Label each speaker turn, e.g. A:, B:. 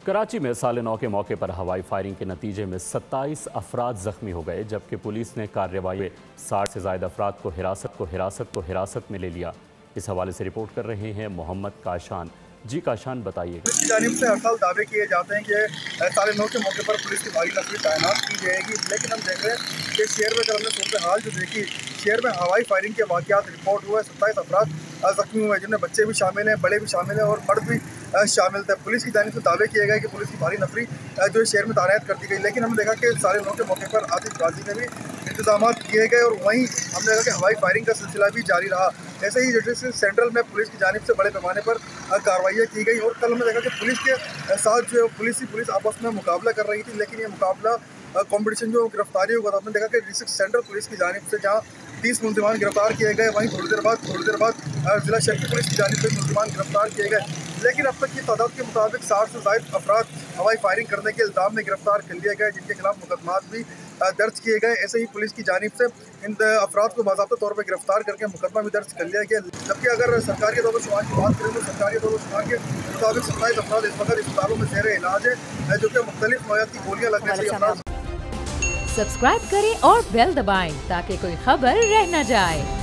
A: कराची में साल नौ के मौके पर हवाई फायरिंग के नतीजे में 27 अफराद जख्मी हो गए, जबकि पुलिस ने कार्रवाई में 60 से ज्यादा अफराद को हिरासत में ले लिया। इस हवाले से रिपोर्ट कर रहे हैं मोहम्मद काशान। जी काशान, बताइए।
B: पुलिस की जानिब से हर साल दावे किए जाते हैं कि साल नौ के मौके पर पुलिस की भारी नफरी तैनात की जाएगी, लेकिन हम देख रहे हैं कि शहर में जब हमने सूरत हाल जो देखी, शहर में हवाई फायरिंग के वाक़यात रिपोर्ट हुए। 27 अफराद जख्मी हुए, जिनमें बच्चे भी शामिल हैं, बड़े भी शामिल हैं और मर्द भी शामिल थे। पुलिस की जानिब से दावे किए गए कि पुलिस की भारी नफरी जो शहर में तैनात कर दी गई, लेकिन हमने देखा कि साल नौ के मौके पर आतिशबाजी में भी इंतजाम किए गए और वहीं हमने देखा कि हवाई फायरिंग का सिलसिला भी जारी रहा। ऐसे ही जैसे सेंट्रल में पुलिस की जानिब से बड़े पैमाने पर कार्रवाइयाँ की गई और कल हमने देखा कि पुलिस के साथ जो पुलिस आपस में मुकाबला कर रही थी, लेकिन ये मुकाबला कंपटीशन जो गिरफ्तारी हुआ था, हमने देखा कि डिस्ट्रिक्ट सेंट्रल पुलिस की जानिब से जहाँ 30 मुलजिमान गिरफ्तार किए गए, वहीं थोड़ी देर बाद जिला शहरी पुलिस की जानिब से मुलजिमान गिरफ्तार किए गए, लेकिन अब तक की तादाद के मुताबिक 60 से ज़ायद अफराद हवाई फायरिंग करने के इल्ज़ाम में गिरफ्तार कर लिए गए, जिनके खिलाफ मुकदमात भी दर्ज किए गए। ऐसे ही पुलिस की जानिब से इन अफराद को बाज़ाब्ता तौर पर गिरफ्तार करके मुकदमा भी दर्ज कर लिया गया। जबकि अगर सरकारी दौर शुमार की बात करें तो सरकारी दौर शुमार के मुताबिक 27 अफराद इस वक्त अस्पतालों में ज़ेर इलाज है, जो कि मुख्तलिफ नौयत की गोलियाँ लगने से।
C: सब्सक्राइब करें और बेल दबाएं ताकि कोई खबर रह न जाए।